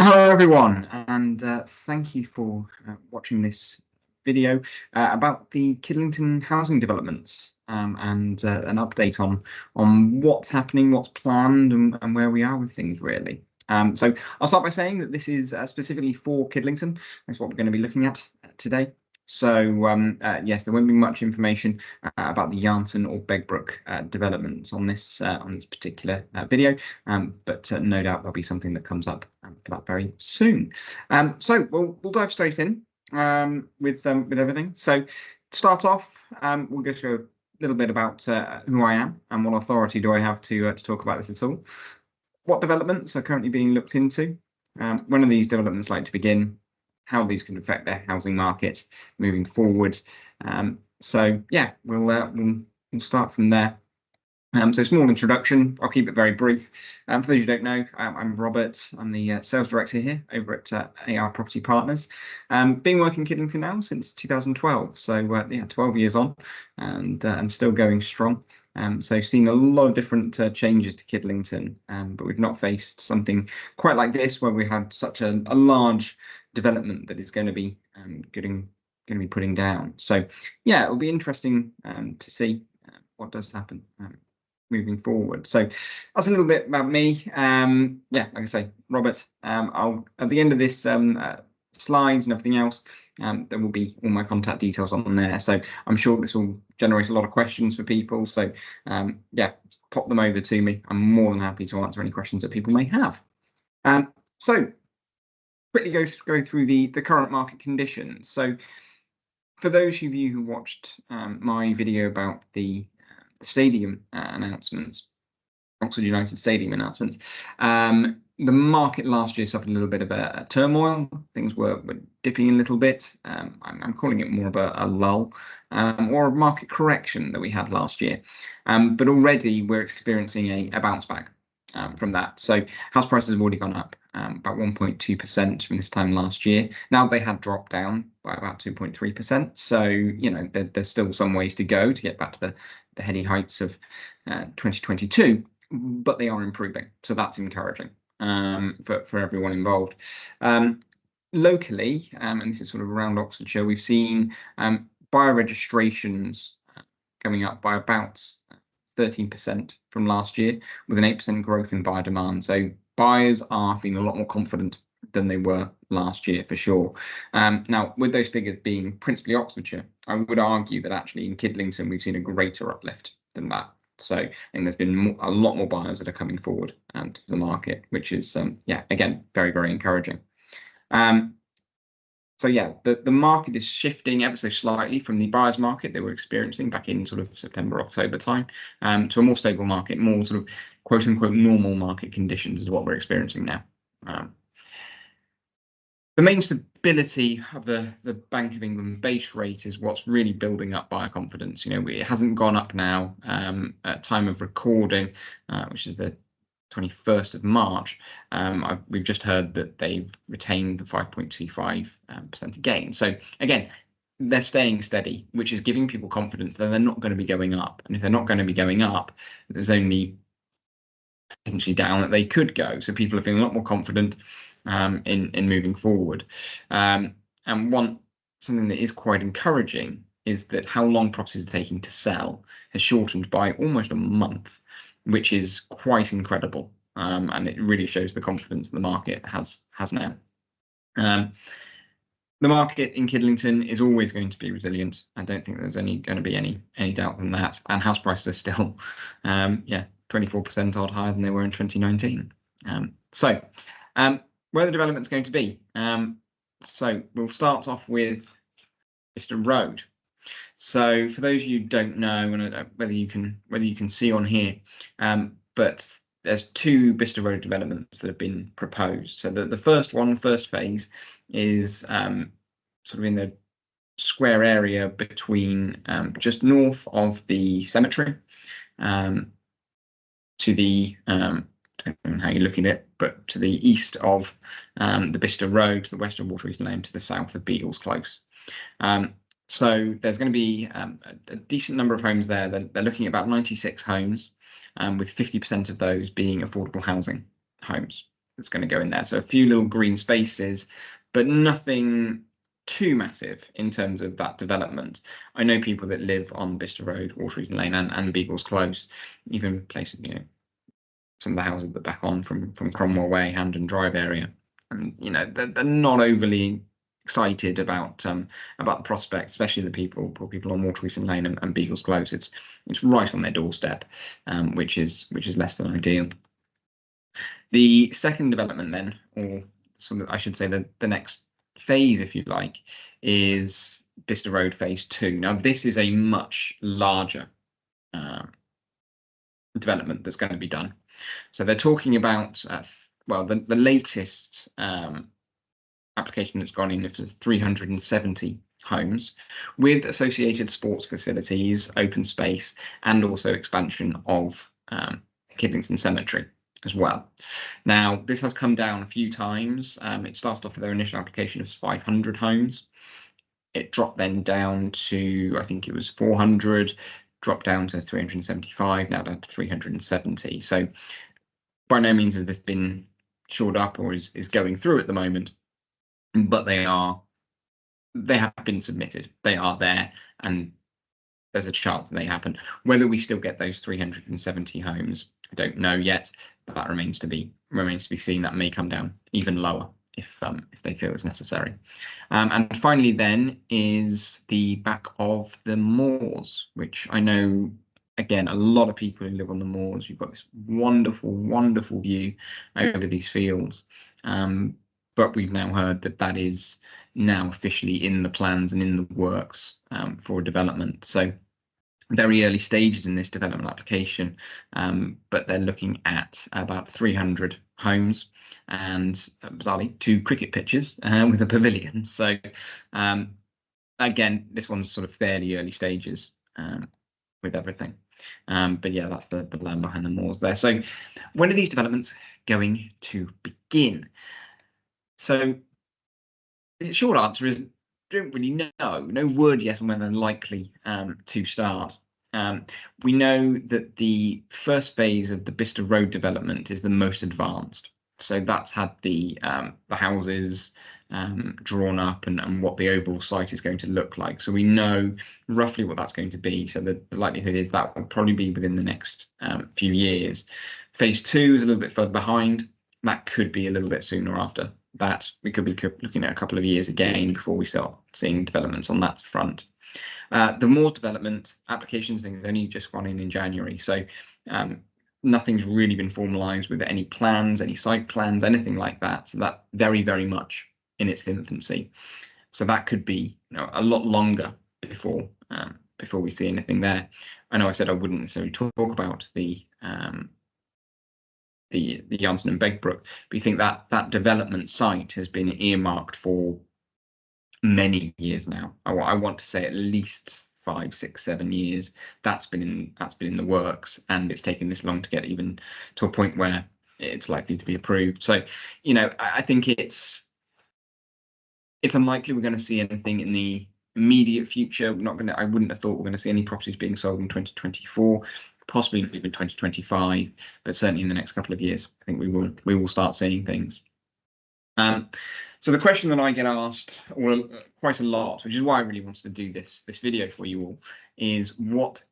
Hello everyone, and thank you for watching this video about the Kidlington housing developments and an update on what's happening, what's planned, and where we are with things really. So I'll start by saying that this is specifically for Kidlington. That's what we're going to be looking at today. So yes, there won't be much information about the Yarnton or Begbrook developments on this particular video, but no doubt there'll be something that comes up for that very soon. So we'll dive straight in with everything. So to start off, we'll go through a little bit about who I am and what authority do I have to talk about this at all. What developments are currently being looked into? When are these developments like to begin? How these can affect their housing market moving forward. So yeah, we'll start from there. So small introduction. I'll keep it very brief. For those who don't know, I'm Robert. I'm the sales director here over at AR Property Partners. Been working in Kidlington now since 2012. So yeah, 12 years on, and still going strong. So seen a lot of different changes to Kidlington, but we've not faced something quite like this where we had such a large development that is going to be putting down. So yeah, it'll be interesting to see what does happen moving forward. So that's a little bit about me. Yeah, like I say, Robert. I'll at the end of this slides and everything else, there will be all my contact details on there. So I'm sure this will generate a lot of questions for people. So yeah, pop them over to me. I'm more than happy to answer any questions that people may have. So quickly go through the current market conditions. So for those of you who watched my video about the stadium announcements, Oxford United Stadium announcements, the market last year suffered a little bit of a turmoil. Things were dipping a little bit. I'm calling it more of a lull or a market correction that we had last year. But already we're experiencing a bounce back from that. So house prices have already gone up about 1.2% from this time last year. Now they had dropped down by about 2.3%. So, you know, there's still some ways to go to get back to the heady heights of 2022, but they are improving. So that's encouraging for everyone involved. Locally, and this is sort of around Oxfordshire, we've seen buyer registrations coming up by about 13% from last year, with an 8% growth in buyer demand. So buyers are feeling a lot more confident than they were last year for sure. Now, with those figures being principally Oxfordshire, I would argue that actually in Kidlington we've seen a greater uplift than that. So I think there's been a lot more buyers that are coming forward to the market, which is yeah, again, very, very encouraging. So yeah, the market is shifting ever so slightly from the buyer's market they were experiencing back in sort of September, October time, to a more stable market, more sort of quote unquote normal market conditions is what we're experiencing now. The main stability of the Bank of England base rate is what's really building up buyer confidence. You know, it hasn't gone up now at time of recording, which is the 21st of March. We've just heard that they've retained the 5.25% again. So again, they're staying steady, which is giving people confidence that they're not going to be going up. And if they're not going to be going up, there's only potentially down that they could go. So people are feeling a lot more confident in moving forward. And something that is quite encouraging is that how long properties are taking to sell has shortened by almost a month, which is quite incredible, and it really shows the confidence the market has now. The market in Kidlington is always going to be resilient. I don't think there's going to be any doubt in that. And house prices are still, yeah, 24% odd higher than they were in 2019. So where the development's going to be. So we'll start off with Vista Road. So for those of you who don't know, and whether you can see on here, but there's two Vista Road developments that have been proposed. So the first one, the first phase, is sort of in the square area between just north of the cemetery, to the I don't know how you're looking at it, but to the east of the Vista Road, to the west of Waterloo Lane, to the south of Beatles Close. So there's going to be a decent number of homes there. They're looking at about 96 homes, with 50% of those being affordable housing homes. that's going to go in there. So a few little green spaces, but nothing too massive in terms of that development. I know people that live on Bicester Road, Waterton Lane, and Beagles Close, even places, some of the houses that back on from Cromwell Way, Hampden Drive area, and they're not overly excited about the prospect, especially the people on Waterton Lane and Beagles Close. It's right on their doorstep, which is less than ideal. The second development then, or sort of I should say the next phase, if you like, is Bicester Road Phase 2. Now this is a much larger development that's going to be done. So they're talking about the latest application that's gone in is 370 homes with associated sports facilities, open space, and also expansion of Kidlington Cemetery as well. Now, this has come down a few times. It started off with their initial application of 500 homes. It dropped then down to, I think it was 400, dropped down to 375, now down to 370. So by no means has this been shored up or is going through at the moment, but they have been submitted. They are there, and there's a chance that they happen. Whether we still get those 370 homes, I don't know yet, but that remains to be seen. That may come down even lower if they feel it's necessary. And finally then is the back of the moors, which I know, again, a lot of people who live on the moors. You've got this wonderful view over these fields, but we've now heard that is now officially in the plans and in the works for development. So very early stages in this development application, but they're looking at about 300 homes and bizarrely 2 cricket pitches with a pavilion. So again, this one's sort of fairly early stages with everything. But yeah, that's the land behind the moors there. So when are these developments going to begin? So the short answer is don't really know. No word yet on when they're likely to start. We know that the first phase of the Bicester Road development is the most advanced. So that's had the houses drawn up and what the overall site is going to look like. So we know roughly what that's going to be. So the likelihood is that will probably be within the next few years. Phase 2 is a little bit further behind. That could be a little bit sooner after that. We could be looking at a couple of years again before we start seeing developments on that front. The moors development applications thing has only just gone in January, so nothing's really been formalised with any plans, any site plans, anything like that. So that very much in its infancy. So that could be a lot longer before we see anything there. I know I said I wouldn't necessarily talk about the Yarnston and Begbrook, but you think that development site has been earmarked for many years now. I want to say at least 5, 6, 7 years. That's been in the works, and it's taken this long to get even to a point where it's likely to be approved. So, I think it's unlikely we're going to see anything in the immediate future. I wouldn't have thought we're going to see any properties being sold in 2024, possibly even 2025, but certainly in the next couple of years, I think we will start seeing things. So the question that I get asked quite a lot, which is why I really wanted to do this video for you all, is what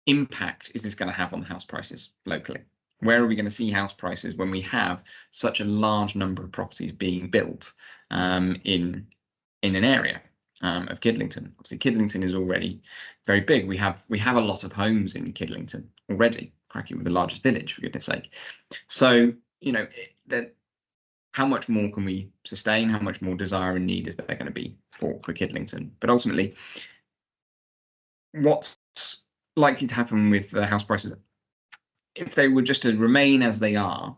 impact is this going to have on house prices locally? Where are we going to see house prices when we have such a large number of properties being built in an area of Kidlington? Obviously, Kidlington is already very big. We have a lot of homes in Kidlington already. Cracking with the largest village, for goodness sake. So how much more can we sustain? How much more desire and need is there going to be for Kidlington? But ultimately, what's likely to happen with the house prices if they were just to remain as they are?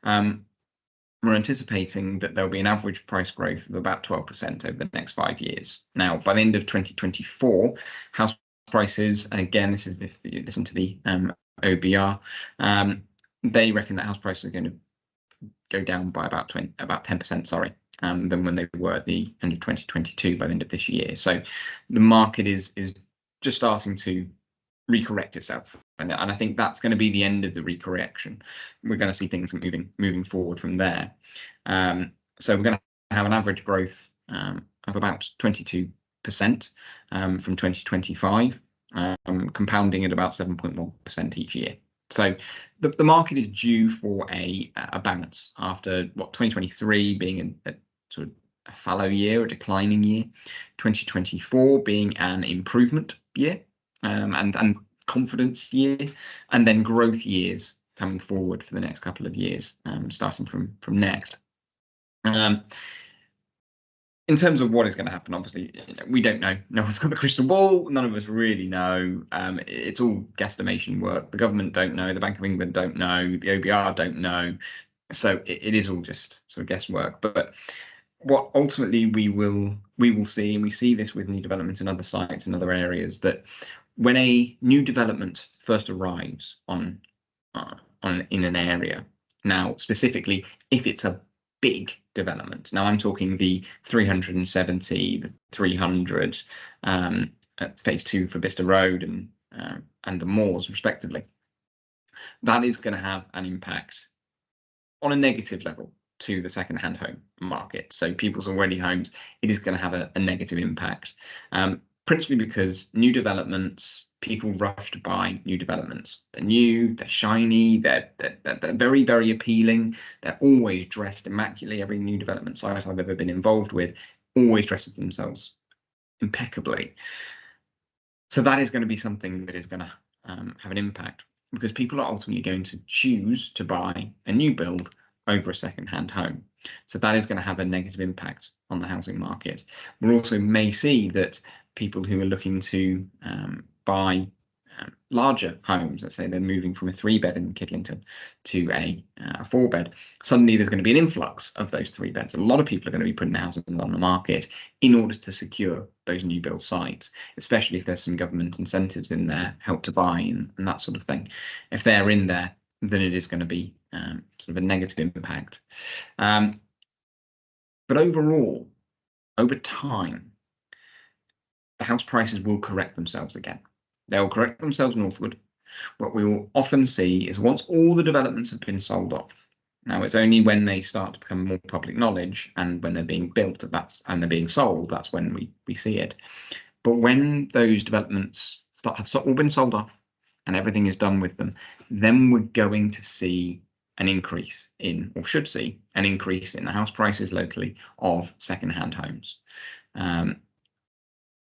We're anticipating that there'll be an average price growth of about 12% over the next 5 years. Now, by the end of 2024, house prices, and again, this is if you listen to the OBR, they reckon that house prices are going to go down by about 10%, sorry, than when they were at the end of 2022 by the end of this year. So the market is just starting to recorrect itself, and I think that's going to be the end of the recorrection. We're going to see things moving forward from there. So we're going to have an average growth of about 22% from 2025, compounding at about 7.1% each year. So the market is due for a bounce after 2023 being a sort of a fallow year, a declining year, 2024 being an improvement year, and confidence year, and then growth years coming forward for the next couple of years, starting from next. In terms of what is going to happen, obviously, we don't know. No one's got a crystal ball. None of us really know. It's all guesstimation work. The government don't know. The Bank of England don't know. The OBR don't know. So it is all just sort of guesswork. But what ultimately we will see, and we see this with new developments in other sites and other areas, that when a new development first arrives in an area, now specifically if it's a big development, now I'm talking the 370, the 300 at phase 2 for Bicester Road and the moors respectively, that is going to have an impact on a negative level to the second-hand home market. So people's already homes, it is going to have a negative impact, principally because new developments, people rush to buy new developments. They're new, they're shiny, they're very, very appealing. They're always dressed immaculately. Every new development site I've ever been involved with always dresses themselves impeccably. So that is going to be something that is going to have an impact, because people are ultimately going to choose to buy a new build over a second-hand home. So that is going to have a negative impact on the housing market. We also may see that people who are looking to buy larger homes, let's say they're moving from a 3-bed in Kidlington to a 4-bed, suddenly there's going to be an influx of those 3 beds. A lot of people are going to be putting houses on the market in order to secure those new build sites, especially if there's some government incentives in there, Help to Buy and that sort of thing. If they're in there, then it is going to be sort of a negative impact. But overall, over time, the house prices will correct themselves again. They'll correct themselves northward. What we will often see is once all the developments have been sold off. Now, it's only when they start to become more public knowledge and when they're being built and they're being sold, that's when we see it. But when those developments have all been sold off and everything is done with them, then we're going to see an increase in, or should see an increase in, the house prices locally of second-hand homes.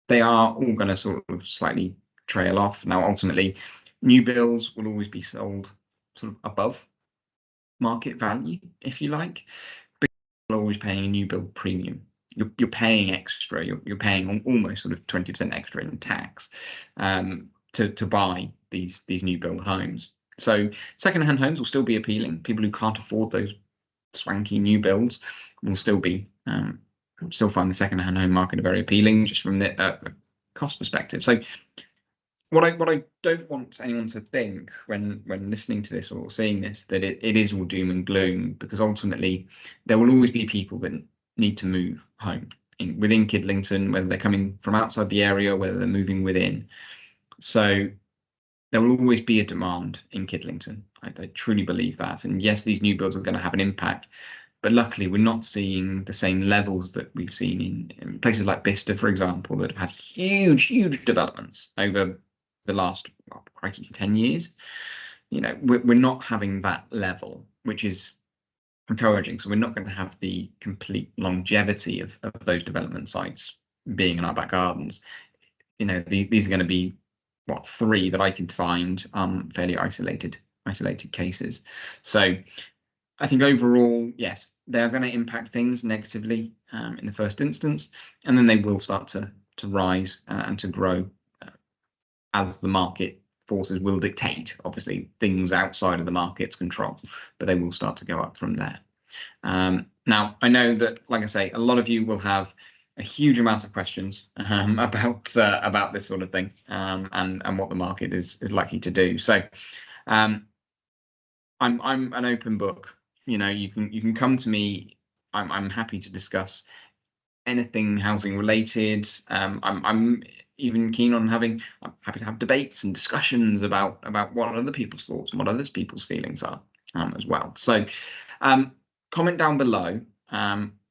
They are all going to sort of slightly trail off. Now, ultimately, new builds will always be sold sort of above market value, if you like, but you're always paying a new build premium. You're paying extra. You're paying almost sort of 20% extra in tax to buy these new build homes. So second-hand homes will still be appealing. People who can't afford those swanky new builds will still find the second-hand home market very appealing, just from the cost perspective. So what I don't want anyone to think when listening to this or seeing this, that it is all doom and gloom, because ultimately there will always be people that need to move home within Kidlington, whether they're coming from outside the area, whether they're moving within. So there will always be a demand in Kidlington. I truly believe that. And yes, these new builds are going to have an impact, but luckily we're not seeing the same levels that we've seen in places like Bicester, for example, that have had huge developments over the last, crikey, 10 years. You know, we're not having that level, which is encouraging. So we're not going to have the complete longevity of those development sites being in our back gardens. You know, these are going to be 3 that I can find fairly isolated cases. So I think overall, yes, they're going to impact things negatively in the first instance, and then they will start to rise and to grow as the market forces will dictate. Obviously, things outside of the market's control, but they will start to go up from there. Now, I know that, like I say, a lot of you will have a huge amount of questions about this sort of thing and what the market is likely to do. So I'm an open book. You know, you can come to me. I'm happy to discuss anything housing related. I'm even keen on I'm happy to have debates and discussions about what other people's thoughts and what other people's feelings are as well. So comment down below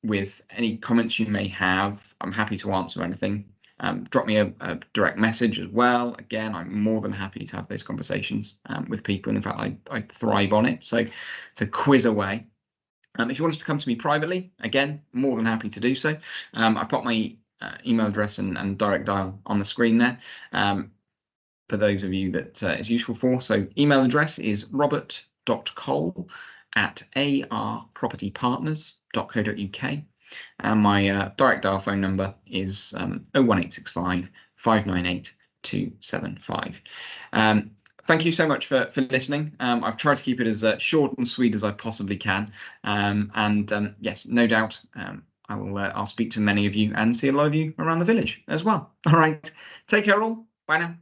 with any comments you may have. I'm happy to answer anything. Drop me a direct message as well. Again, I'm more than happy to have those conversations with people. And in fact, I thrive on it. So quiz away. If you want us to come to me privately, again, more than happy to do so. I've got my email address and direct dial on the screen there for those of you that it's useful for. So email address is robert.cole@arpropertypartners.co.uk. And my direct dial phone number is 01865 598 275. Thank you so much for listening. I've tried to keep it as short and sweet as I possibly can. Yes, no doubt I'll speak to many of you and see a lot of you around the village as well. All right, take care all. Bye now.